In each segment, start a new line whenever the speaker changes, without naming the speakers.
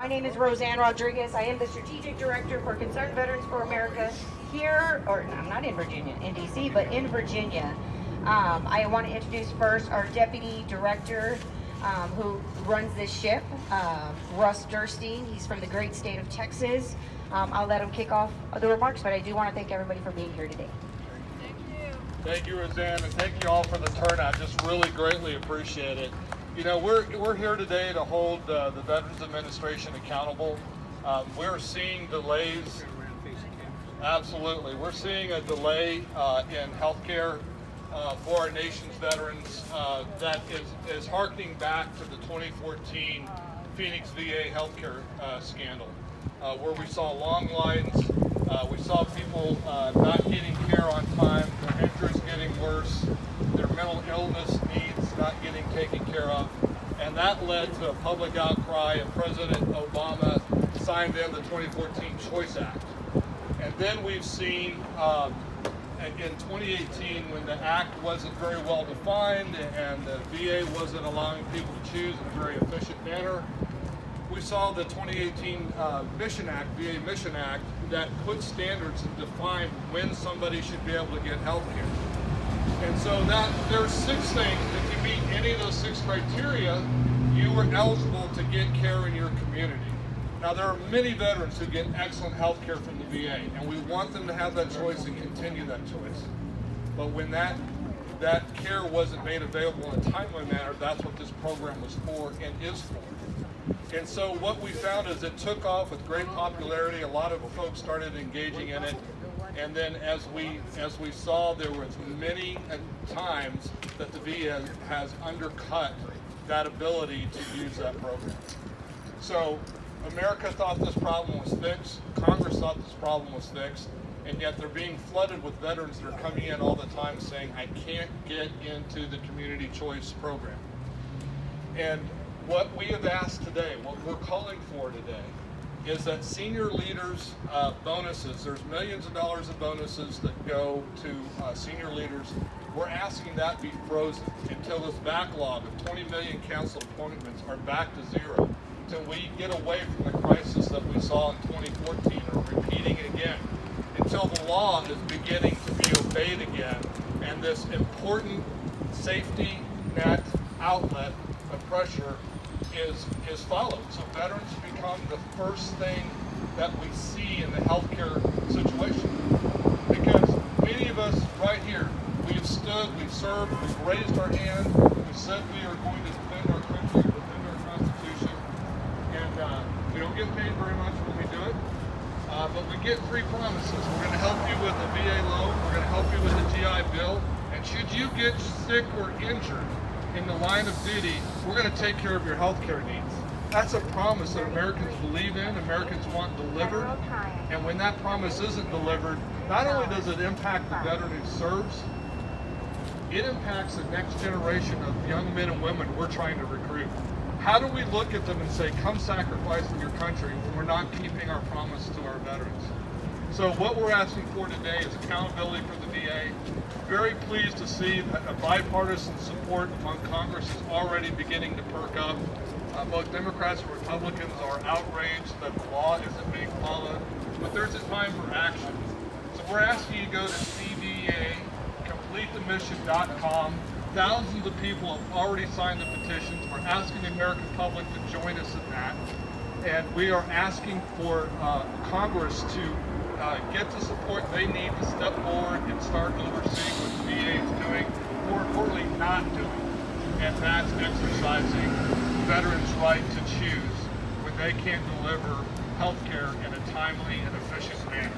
My name is Roseanne Rodriguez. I am the Strategic Director for Concerned Veterans for America here, or I'm not in Virginia, in DC, but in Virginia. I want to introduce first our Deputy Director who runs this ship, Russ Gerstein. He's from the great state of Texas. I'll let him kick off the remarks, but I do want to thank everybody for being here today.
Thank you, Roseanne, and thank you all for the turnout. Just really greatly appreciate it. You know, we're here today to hold the Veterans Administration accountable. We're seeing delays. Absolutely, we're seeing a delay in healthcare for our nation's veterans that is harkening back to the 2014 Phoenix VA healthcare scandal, where we saw long lines. We saw people not getting care on time, their injuries getting worse, their mental illness needs not getting taken care of, and that led to a public outcry, and President Obama signed in the 2014 Choice Act. And then we've seen in 2018, when the act wasn't very well defined and the VA wasn't allowing people to choose in a very efficient manner, we saw the 2018 Mission Act, VA Mission Act, that put standards and defined when somebody should be able to get health care. And so there's 6 things. If you meet any of those 6 criteria, you are eligible to get care in your community. Now, there are many veterans who get excellent health care from the VA, and we want them to have that choice and continue that choice. But when that care wasn't made available in a timely manner, that's what this program was for and is for. And so what we found is it took off with great popularity. A lot of folks started engaging in it. And then as we saw, there was many times that the VA has undercut that ability to use that program. So America thought this problem was fixed. Congress thought this problem was fixed. And yet they're being flooded with veterans that are coming in all the time saying, I can't get into the community choice program. And what we have asked today, what we're calling for today, is that senior leaders' bonuses, there's millions of dollars of bonuses that go to senior leaders. We're asking that be frozen until this backlog of 20 million council appointments are back to zero, until we get away from the crisis that we saw in 2014 and repeating it again, until the law is beginning to be obeyed again, and this important safety net outlet of pressure is followed. So veterans become the first thing that we see in the healthcare situation. Because many of us right here, we have stood, we've served, we've raised our hand, we said we are going to defend our country, defend our Constitution, and we don't get paid very much when we do it, but we get 3 promises. We're going to help you with the VA loan, we're going to help you with the GI Bill, and should you get sick or injured in the line of duty, we're going to take care of your health care needs. That's a promise that Americans believe in, Americans want delivered, and when that promise isn't delivered, not only does it impact the veteran who serves, it impacts the next generation of young men and women we're trying to recruit. How do we look at them and say, come sacrifice in your country when we're not keeping our promise to our veterans? So what we're asking for today is accountability for the VA. Very pleased to see that a bipartisan support among Congress is already beginning to perk up. Both Democrats and Republicans are outraged that the law isn't being followed, but there's a time for action. So we're asking you to go to cvacompletethemission.com. Thousands of people have already signed the petitions. We're asking the American public to join us in that. And we are asking for Congress to get the support they need to step forward and start overseeing what the VA is doing, more importantly, not doing. And that's exercising veterans' right to choose when they can't deliver health care in a timely and efficient manner.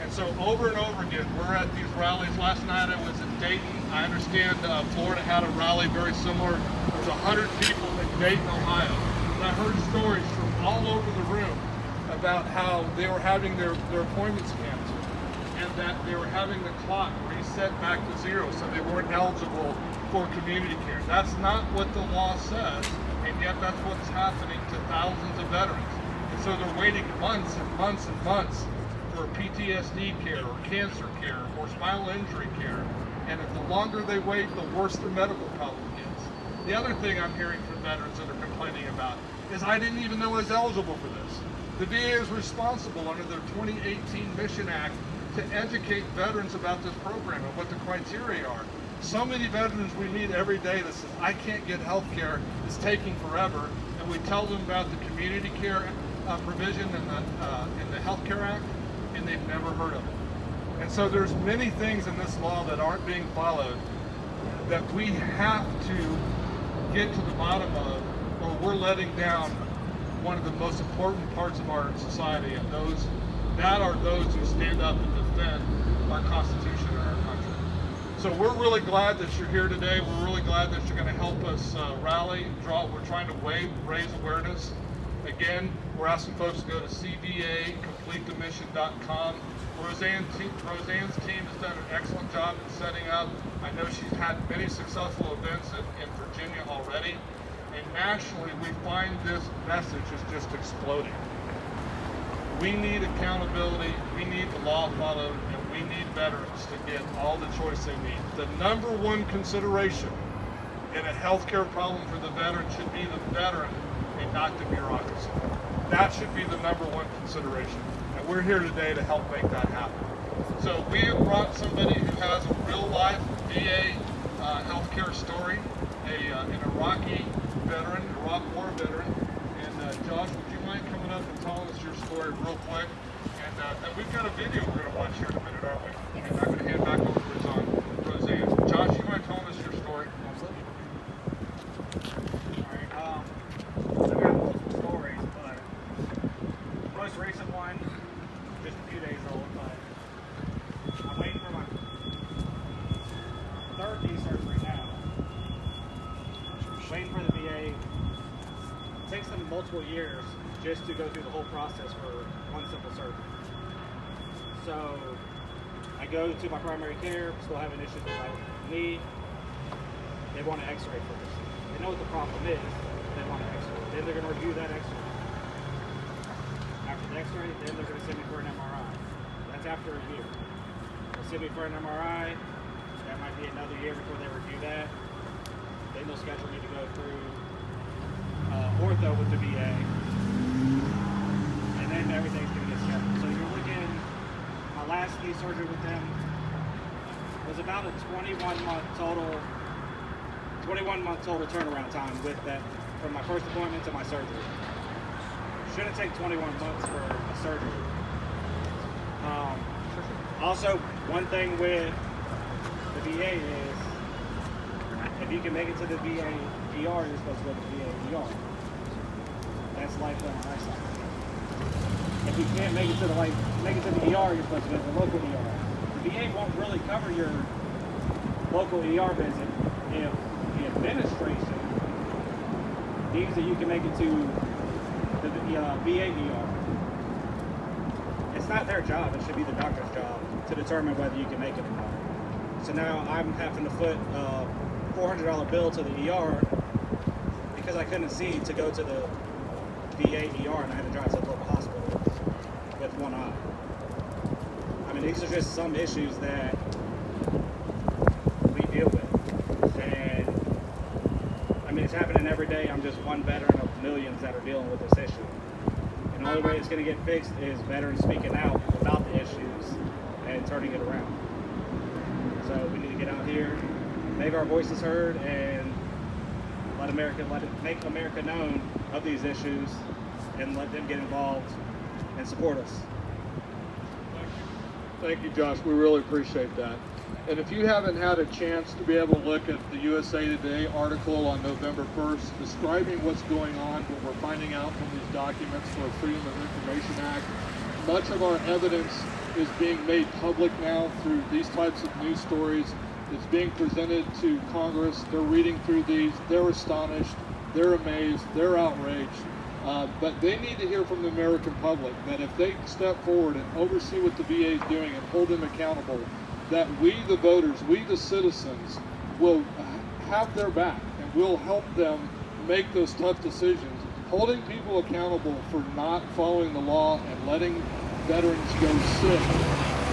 And so over and over again, we're at these rallies. Last night I was in Dayton. I understand Florida had a rally very similar. There was 100 people in Dayton, Ohio. And I heard stories from all over the room about how they were having their appointments canceled and that they were having the clock reset back to zero, so they weren't eligible for community care. That's not what the law says, and yet that's what's happening to thousands of veterans. And so they're waiting months and months and months for PTSD care or cancer care or spinal injury care, and the longer they wait, the worse the medical problem gets. The other thing I'm hearing from veterans that are complaining about is I didn't even know I was eligible for this. The VA is responsible under their 2018 Mission Act to educate veterans about this program and what the criteria are. So many veterans we meet every day that says, I can't get health care, it's taking forever, and we tell them about the community care provision in the Health Care Act, and they've never heard of it. And so there's many things in this law that aren't being followed that we have to get to the bottom of, or we're letting down one of the most important parts of our society, and those who stand up and defend our Constitution and our country. So we're really glad that you're here today. We're really glad that you're going to help us rally, we're trying to raise awareness. Again, we're asking folks to go to cbacompletethemission.com. Roseanne's team has done an excellent job in setting up. I know she's had many successful events in Virginia already. And nationally, we find this message is just exploding. We need accountability, we need the law followed, and we need veterans to get all the choice they need. The number one consideration in a healthcare problem for the veteran should be the veteran and not the bureaucracy. That should be the number one consideration. And we're here today to help make that happen. So we have brought somebody who has a real life VA healthcare story, an Iraqi veteran, Iraq War veteran. And Josh, would you mind coming up and telling us your story real quick? And we've got a video we're going to watch here in a minute, aren't we? And I'm going to hand back over to Roseanne. Josh, you mind telling us your story?
Absolutely. All right. I've got multiple stories, but the most recent one, just a few days old, but I'm waiting for my third knee surgery now. Waiting for the VA. It takes them multiple years just to go through the whole process for one simple surgery. So I go to my primary care, still having issues with my knee. They want an x-ray first. They know what the problem is, they want an x-ray. Then they're going to review that x-ray. After the x-ray, then they're going to send me for an MRI. That's after a year. They'll send me for an MRI. That might be another year before they review that. Then they'll schedule me to go through ortho with the VA. And then everything's going to get scheduled. So you're looking, my last knee surgery with them was about a 21-month total turnaround time with that, from my first appointment to my surgery. Shouldn't take 21 months for a surgery. Also, one thing with the VA is, if you can make it to the VA ER, you're supposed to go to the VA ER. That's lifetime on our side. If you can't make it to the ER, you're supposed to go to the local ER. The VA won't really cover your local ER visit if the administration deems that you can make it to the VA ER. It's not their job, it should be the doctor's job to determine whether you can make it or not. So now I'm having to foot a $400 bill to the ER because I couldn't see to go to the VA ER, and I had to drive to the local hospital with one eye. I mean, these are just some issues that we deal with. And I mean, it's happening every day. I'm just one veteran of millions that are dealing with this issue. And the only way it's going to get fixed is veterans speaking out about the issues and turning it around. So we need to get out here, make our voices heard, and make America known of these issues, and let them get involved and support us.
Thank you, Josh. We really appreciate that. And if you haven't had a chance to be able to look at the USA Today article on November 1st describing what's going on, what we're finding out from these documents for Freedom of Information Act, much of our evidence is being made public now through these types of news stories. It's being presented to Congress. They're reading through these. They're astonished. They're amazed. They're outraged. But they need to hear from the American public that if they step forward and oversee what the VA is doing and hold them accountable, that we, the voters, we, the citizens, will have their back and will help them make those tough decisions. Holding people accountable for not following the law and letting veterans go sick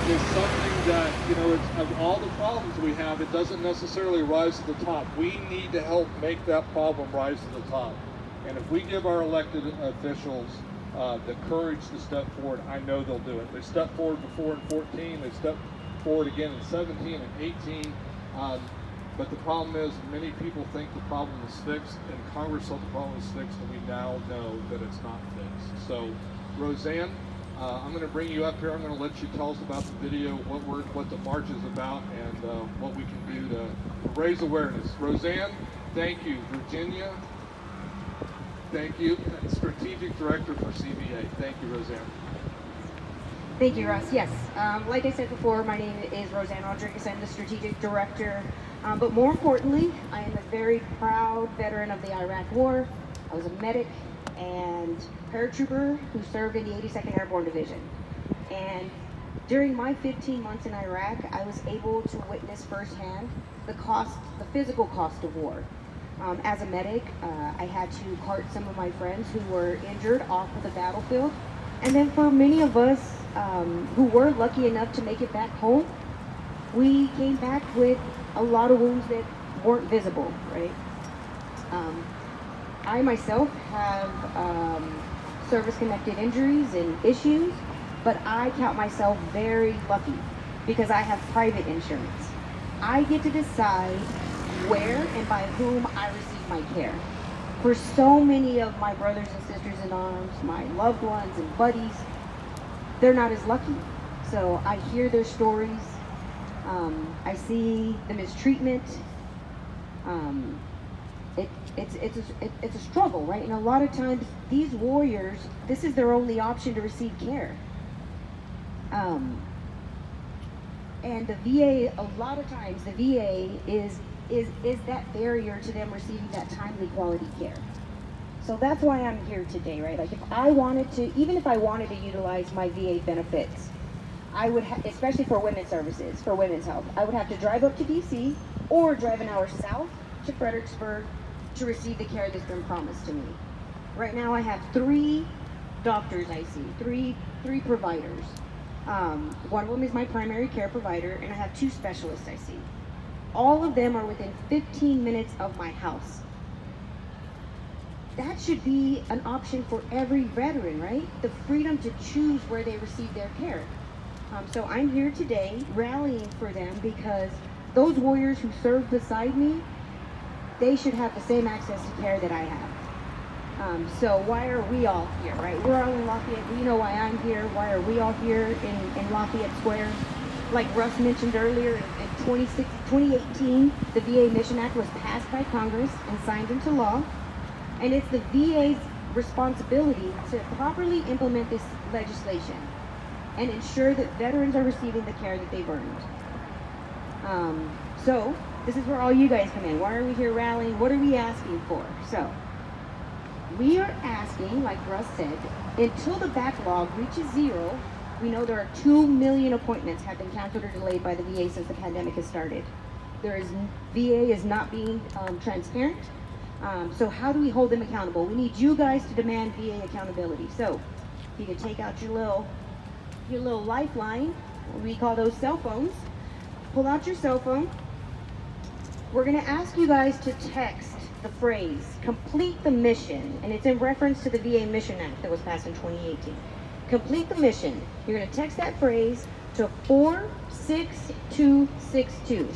is something that, it's, of all the problems we have, it doesn't necessarily rise to the top. We need to help make that problem rise to the top. And if we give our elected officials the courage to step forward, I know they'll do it. They stepped forward before in 14, they stepped forward again in 17 and 18. But the problem is, many people think the problem is fixed, and Congress thought the problem was fixed, and we now know that it's not fixed. So, Roseanne, I'm going to bring you up here. I'm going to let you tell us about the video, what the march is about, and what we can do to raise awareness. Roseanne, thank you. Virginia, thank you. Strategic Director for CVA. Thank you, Roseanne.
Thank you, Russ. Yes, like I said before, my name is Roseanne Rodriguez. I'm the Strategic Director. But more importantly, I am a very proud veteran of the Iraq War. I was a medic and paratrooper who served in the 82nd Airborne Division. And during my 15 months in Iraq, I was able to witness firsthand the physical cost of war. As a medic, I had to cart some of my friends who were injured off of the battlefield. And then for many of us who were lucky enough to make it back home, we came back with a lot of wounds that weren't visible, right? I myself have service-connected injuries and issues, but I count myself very lucky because I have private insurance. I get to decide where and by whom I receive my care. For so many of my brothers and sisters in arms, my loved ones and buddies, they're not as lucky. So I hear their stories. I see the mistreatment. It's a struggle, right? And a lot of times, these warriors, this is their only option to receive care. And the VA, a lot of times, the VA is that barrier to them receiving that timely quality care. So that's why I'm here today, right? Like, if I wanted to, even if I wanted to utilize my VA benefits, I would, especially for women's services, for women's health, I would have to drive up to DC or drive an hour south to Fredericksburg to receive the care that's been promised to me. Right now I have 3 doctors I see, three providers. One of them is my primary care provider, and I have 2 specialists I see. All of them are within 15 minutes of my house. That should be an option for every veteran, right? The freedom to choose where they receive their care. So I'm here today rallying for them because those warriors who serve beside me, they should have the same access to care that I have. So why are we all here, right? We're all in Lafayette. You know why I'm here. Why are we all here in Lafayette Square? Like Russ mentioned earlier, in 2018, the VA Mission Act was passed by Congress and signed into law. And it's the VA's responsibility to properly implement this legislation and ensure that veterans are receiving the care that they've earned. So this is where all you guys come in. Why are we here rallying? What are we asking for? So we are asking, like Russ said, until the backlog reaches 0, we know there are 2 million appointments have been canceled or delayed by the VA since the pandemic has started. VA is not being transparent. So how do we hold them accountable? We need you guys to demand VA accountability. So if you could take out your little lifeline, we call those cell phones. Pull out your cell phone. We're going to ask you guys to text the phrase, complete the mission, and it's in reference to the VA Mission Act that was passed in 2018. Complete the mission. You're going to text that phrase to 46262.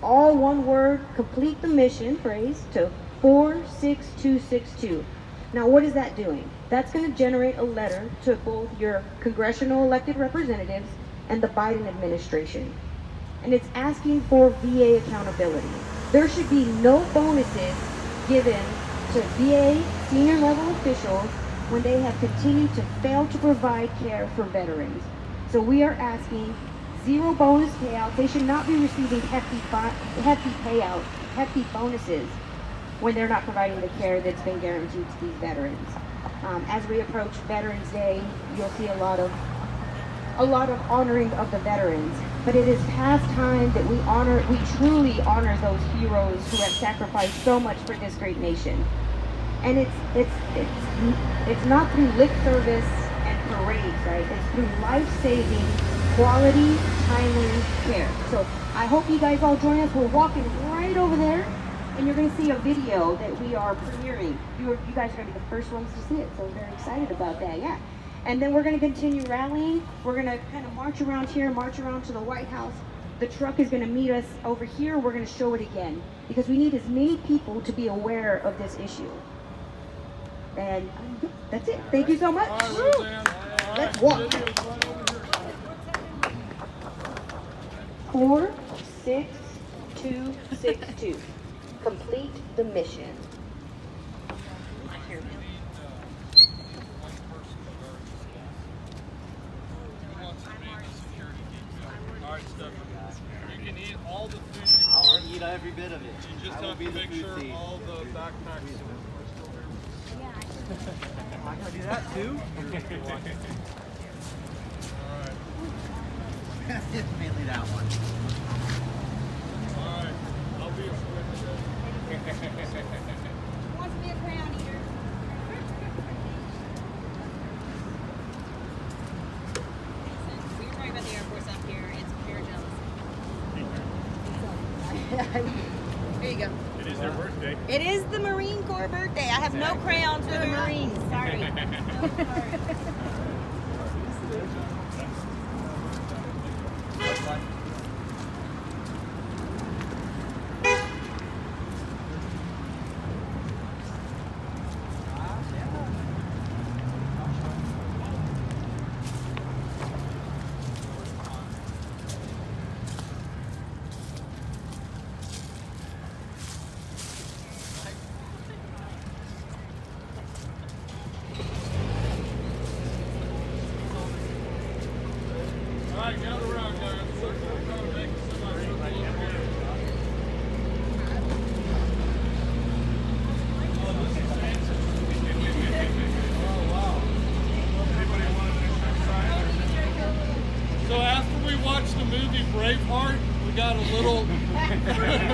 All one word, complete the mission phrase to 46262. Now what is that doing? That's going to generate a letter to both your congressional elected representatives and the Biden administration. And it's asking for VA accountability. There should be no bonuses given to VA senior level officials when they have continued to fail to provide care for veterans. So we are asking 0 bonus payouts. They should not be receiving hefty payouts, hefty bonuses when they're not providing the care that's been guaranteed to these veterans. As we approach Veterans Day, you'll see a lot of honoring of the veterans. But it is past time that we truly honor those heroes who have sacrificed so much for this great nation. And it's not through lip service and parades, right? It's through life-saving, quality, timely care. So I hope you guys all join us. We're walking right over there and you're going to see a video that we are premiering. You guys are going to be the first ones to see it, so I'm very excited about that, yeah. And then we're going to continue rallying. We're going to kind of march around here, march around to the White House. The truck is going to meet us over here. We're going to show it again because we need as many people to be aware of this issue. And that's it. Thank you so much.
All right, Roseanne. All right.
Let's walk. 46262. Complete the mission.
All right, Stephanie. You can eat all the food you
I'll
want.
eat every bit of it.
You just
I will
have
be
to
the
make
food
sure
thief.
all the backpacks are still here.
I gotta do that too?
All right.
It's mainly that one.
All right. I'll be a friend today.
Wants to be a crown eater.
We were talking about the Air Force up here. It's pure jealousy. There you go.
It is their birthday.
It is the Marine Corps birthday. I have no crayons for the Marines. Sorry.
All right, gather around, guys. We're trying to make this about circle up here. Oh, this is fancy. Oh, wow. Anybody want an extra sign? So after we watched the movie Braveheart, we got a little freedom.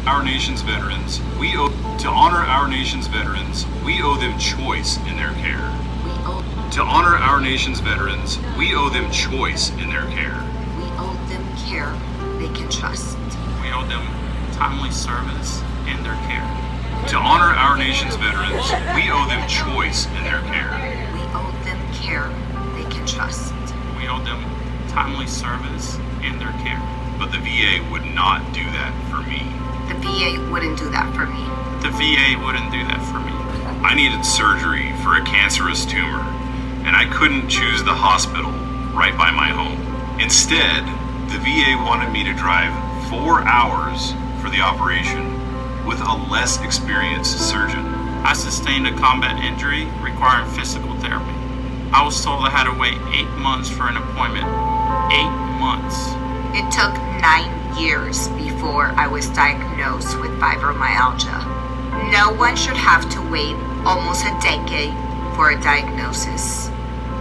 Our nation's veterans, to honor our nation's veterans, we owe them choice in their care. To honor our nation's veterans, we owe them choice in their care.
We owe them care they can trust.
We owe them timely service in their care. To honor our nation's veterans, we owe them choice in their care.
We owe them care they can trust.
We owe them timely service in their care. But the VA would not do that for me.
The VA wouldn't do that for me.
The VA wouldn't do that for me. I needed surgery for a cancerous tumor, and I couldn't choose the hospital right by my home. Instead, the VA wanted me to drive 4 hours for the operation with a less experienced surgeon. I sustained a combat injury requiring physical therapy. I was told I had to wait 8 months for an appointment. 8 months.
It took 9 years before I was diagnosed with fibromyalgia. No one should have to wait almost a decade for a diagnosis.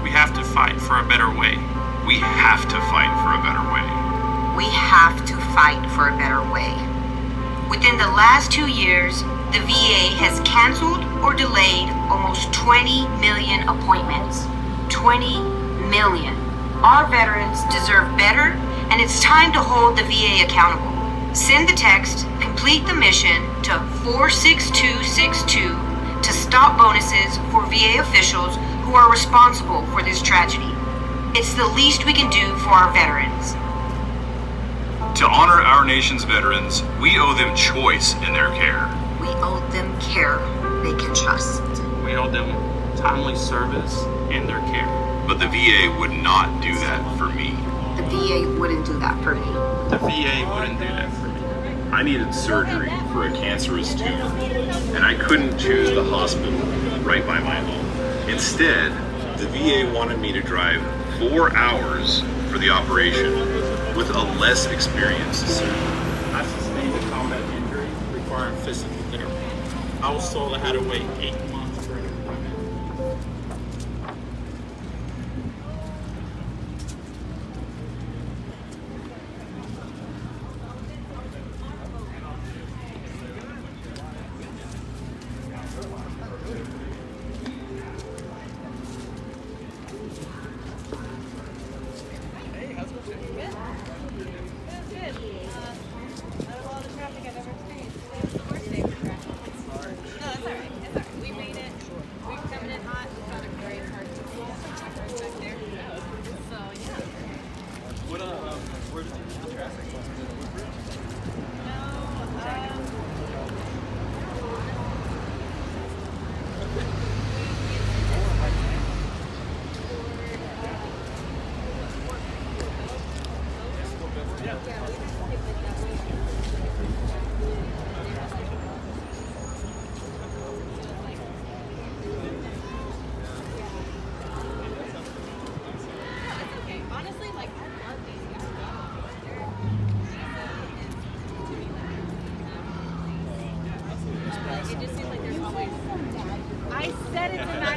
We have to fight for a better way. We have to fight for a better way.
We have to fight for a better way. Within the last 2 years, the VA has canceled or delayed almost 20 million appointments. 20 million. Our veterans deserve better, and it's time to hold the VA accountable. Send the text, complete the mission to 46262 to stop bonuses for VA officials who are responsible for this tragedy. It's the least we can do for our veterans.
To honor our nation's veterans, we owe them choice in their care.
We owe them care they can trust.
We owe them timely service in their care. But the VA would not do that for me.
The VA wouldn't do that for me.
The VA wouldn't do that for me. I needed surgery for a cancerous tumor, and I couldn't choose the hospital right by my home. Instead, the VA wanted me to drive 4 hours for the operation with a less experienced surgeon.
I sustained a combat injury requiring physical therapy. I was told I had to wait 8 months for an appointment.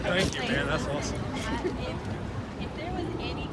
Thank you, man. That's awesome.
If there was any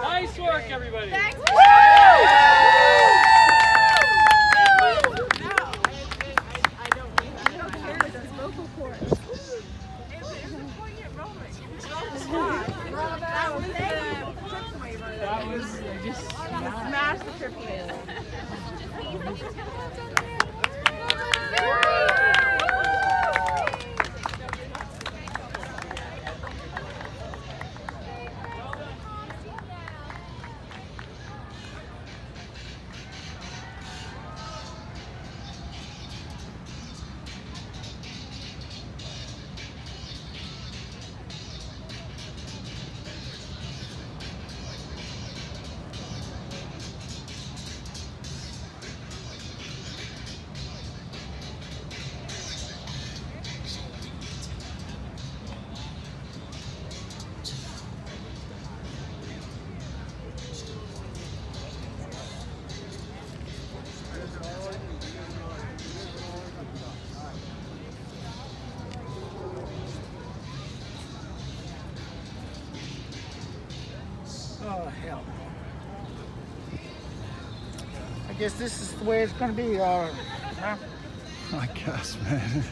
Nice work, everybody.
Thanks.
That was just
Smash the trippies.
Oh, hell. I guess this is the way it's going to be, huh?
I guess, man.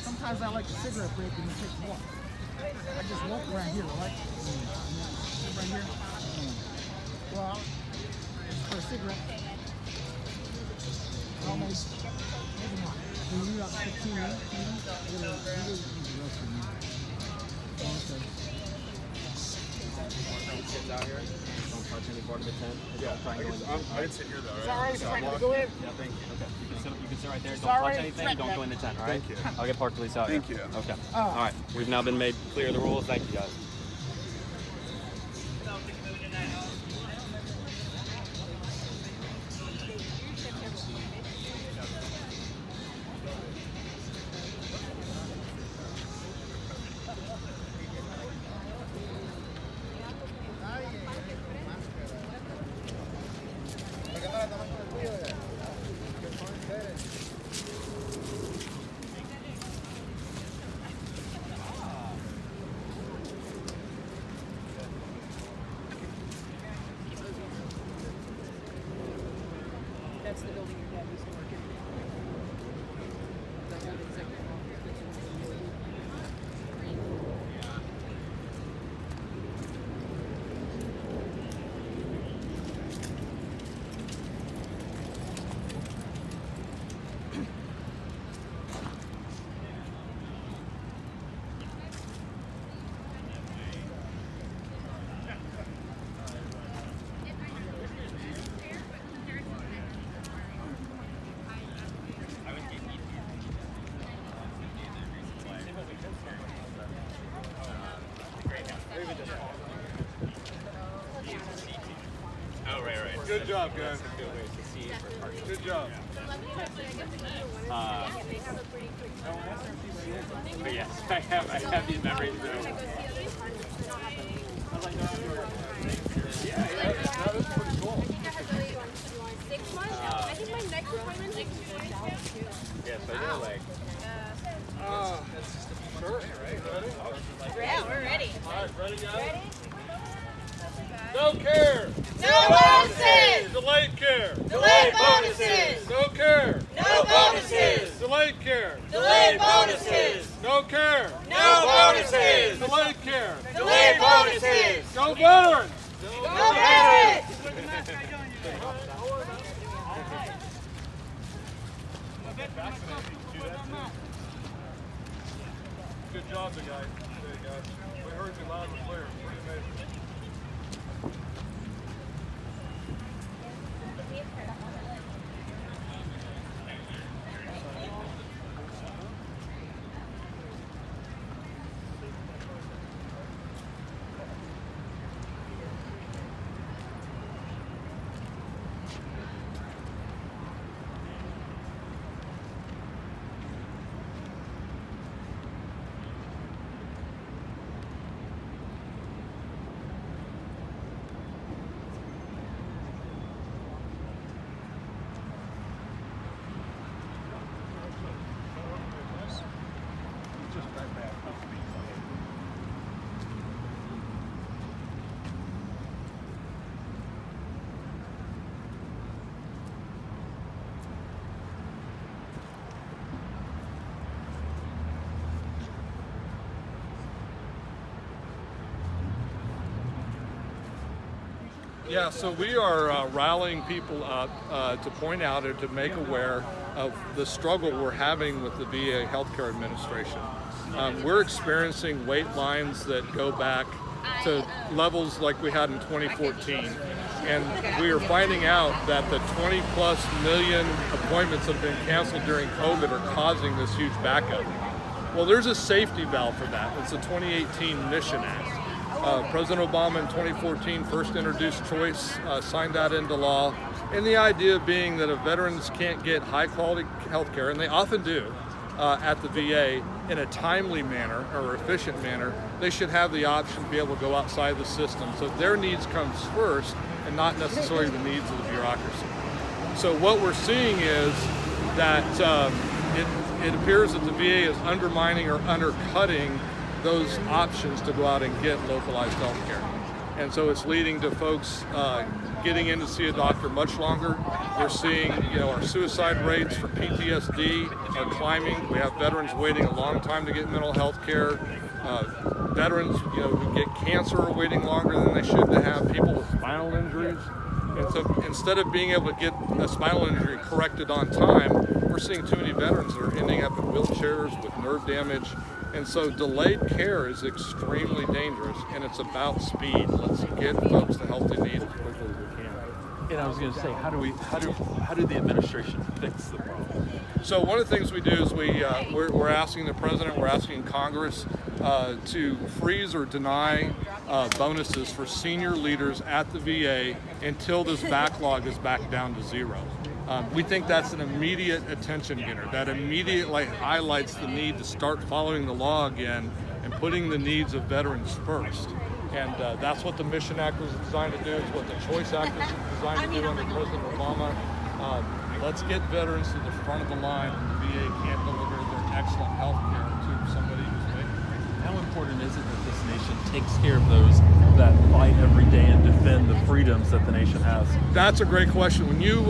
Sometimes I like a cigarette break and take a walk. I just walk around here, right? Right here. Well, for a cigarette. Almost. Maybe not. When you're about 15 minutes,
Kids out here, don't touch any part of the tent.
Yeah, I'd sit here though, right?
Is that right? Threatening to go in?
Yeah, thank you. Okay, you can sit right there. Don't
Sorry,
touch anything. Don't go in the tent. All right.
Thank you.
I'll get Park Police out here.
Thank you.
Okay. All right. We've now been made clear of the rules. Thank you, guys.
That's the building your dad used to work in. That's what executive
Oh, right.
Good job, guys. Good job.
But yes, I have these memories.
That was pretty cool.
6 months? I think my next appointment's in 2 weeks.
Yes, I know, like.
Sure. Ready?
Yeah, we're ready.
All right, ready, guys? No care.
No bonuses!
Delayed care.
Delayed bonuses!
No care.
No bonuses!
Delayed care.
Delayed bonuses!
No care.
No bonuses!
Delayed care.
Delayed bonuses!
Go veterans.
Go veterans!
Good job, the guys. We heard you loud and clear. Pretty amazing. Yeah, so we are rallying people up to point out or to make aware of the struggle we're having with the VA Healthcare Administration. We're experiencing wait lines that go back to levels like we had in 2014. And we are finding out that the 20 plus million appointments that have been canceled during COVID are causing this huge backup. Well, there's a safety valve for that. It's the 2018 Mission Act. President Obama in 2014 first introduced choice, signed that into law, and the idea being that if veterans can't get high quality health care, and they often do at the VA in a timely manner or efficient manner, they should have the option to be able to go outside the system. So their needs comes first and not necessarily the needs of the bureaucracy. So what we're seeing is that it appears that the VA is undermining or undercutting those options to go out and get localized health care. And so it's leading to folks getting in to see a doctor much longer. We're seeing, our suicide rates for PTSD are climbing. We have veterans waiting a long time to get mental health care. Veterans, who get cancer are waiting longer than they should to have. People with spinal injuries. And so instead of being able to get a spinal injury corrected on time, we're seeing too many veterans that are ending up in wheelchairs with nerve damage. And so delayed care is extremely dangerous, and it's about speed. Let's get folks the help they need as quickly as we can.
And I was going to say, how do the administration fix the problem?
So one of the things we do is we're asking the president, we're asking Congress to freeze or deny bonuses for senior leaders at the VA until this backlog is back down to zero. We think that's an immediate attention getter. That immediately highlights the need to start following the law again and putting the needs of veterans first. And that's what the Mission Act was designed to do. It's what the Choice Act is designed to do under President Obama. Let's get veterans to the front of the line when the VA can't deliver their excellent health care to somebody who's waiting.
How important is it that this nation takes care of those that fight every day and defend the freedoms that the nation has?
That's a great question. When you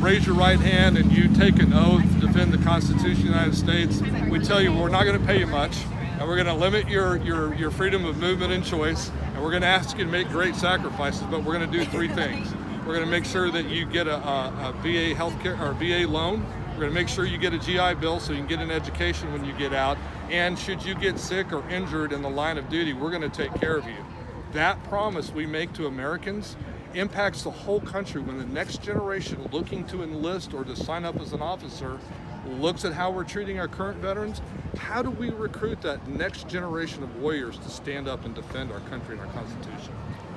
raise your right hand and you take an oath to defend the Constitution of the United States, we tell you we're not going to pay you much, and we're going to limit your freedom of movement and choice, and we're going to ask you to make great sacrifices, but we're going to do three things. We're going to make sure that you get a VA healthcare or VA loan. We're going to make sure you get a GI Bill so you can get an education when you get out. And should you get sick or injured in the line of duty, we're going to take care of you. That promise we make to Americans impacts the whole country when the next generation looking to enlist or to sign up as an officer looks at how we're treating our current veterans. How do we recruit that next generation of warriors to stand up and defend our country and our Constitution?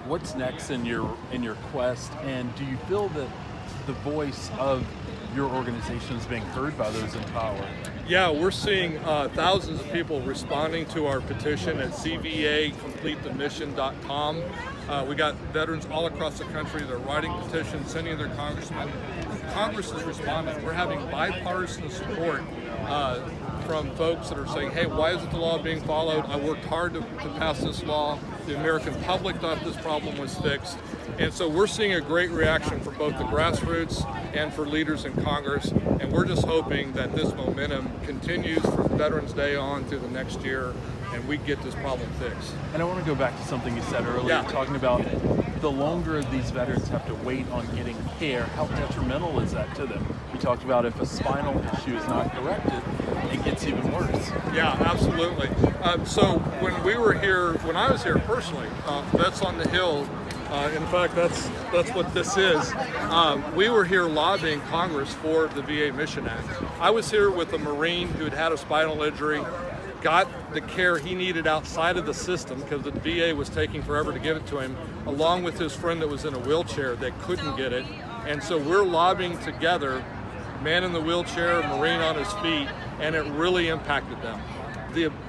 What's next in your quest, and do you feel that the voice of your organization is being heard by those in power?
Yeah, we're seeing thousands of people responding to our petition at cvacompletethemission.com. We got veterans all across the country. They're writing petitions, sending their congressmen. Congress is responding. We're having bipartisan support from folks that are saying, hey, why isn't the law being followed? I worked hard to pass this law. The American public thought this problem was fixed. And so we're seeing a great reaction from both the grassroots and for leaders in Congress. And we're just hoping that this momentum continues from Veterans Day on through the next year and we get this problem fixed.
And I want to go back to something you said earlier, talking about the longer these veterans have to wait on getting care, how detrimental is that to them? You talked about if a spinal issue is not corrected, it gets even worse.
Yeah, absolutely. So when I was here personally, Vets on the Hill, in fact, that's what this is. We were here lobbying Congress for the VA Mission Act. I was here with a Marine who had a spinal injury, got the care he needed outside of the system because the VA was taking forever to give it to him, along with his friend that was in a wheelchair that couldn't get it. And so we're lobbying together, man in the wheelchair, Marine on his feet, and it really impacted them.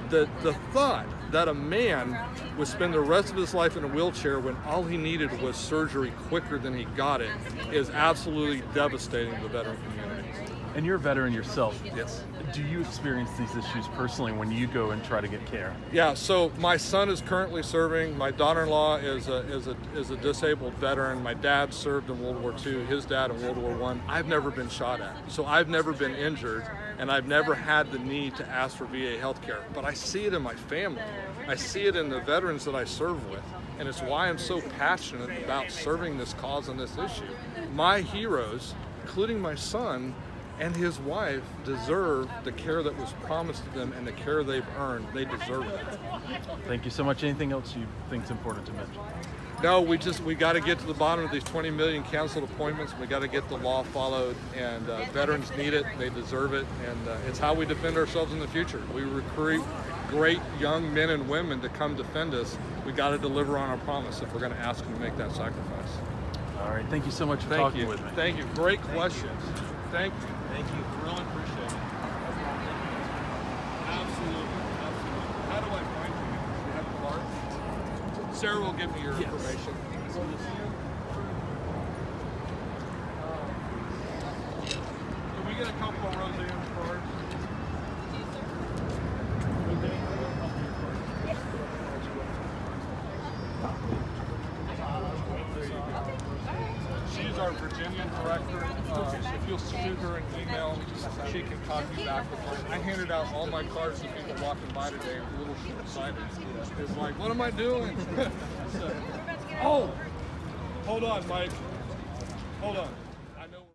The thought that a man would spend the rest of his life in a wheelchair when all he needed was surgery quicker than he got it is absolutely devastating to the veteran community.
And you're a veteran yourself.
Yes.
Do you experience these issues personally when you go and try to get care?
Yeah, so my son is currently serving. My daughter-in-law is a disabled veteran. My dad served in World War II, his dad in World War I. I've never been shot at, so I've never been injured, and I've never had the need to ask for VA health care. But I see it in my family. I see it in the veterans that I serve with, and it's why I'm so passionate about serving this cause and this issue. My heroes, including my son, and his wife deserve the care that was promised to them and the care they've earned. They deserve it.
Thank you so much. Anything else you think is important to mention?
No, we got to get to the bottom of these 20 million canceled appointments. We got to get the law followed, and veterans need it. They deserve it, and it's how we defend ourselves in the future. We recruit great young men and women to come defend us. We got to deliver on our promise if we're going to ask them to make that sacrifice.
All right. Thank you so much for talking with me.
Thank you. Great questions. Thank you. Thank you. Really appreciate it. Absolutely. How do I find you? Do you have a card? Sarah will give me your information. Can we get a couple of Roseanne cards? She's our Virginia director. If you'll shoot her an email, she can copy back with her. I handed out all my cards to people walking by today, a little short-sighted. It's like, what am I doing? Oh, hold on, Mike. Hold on.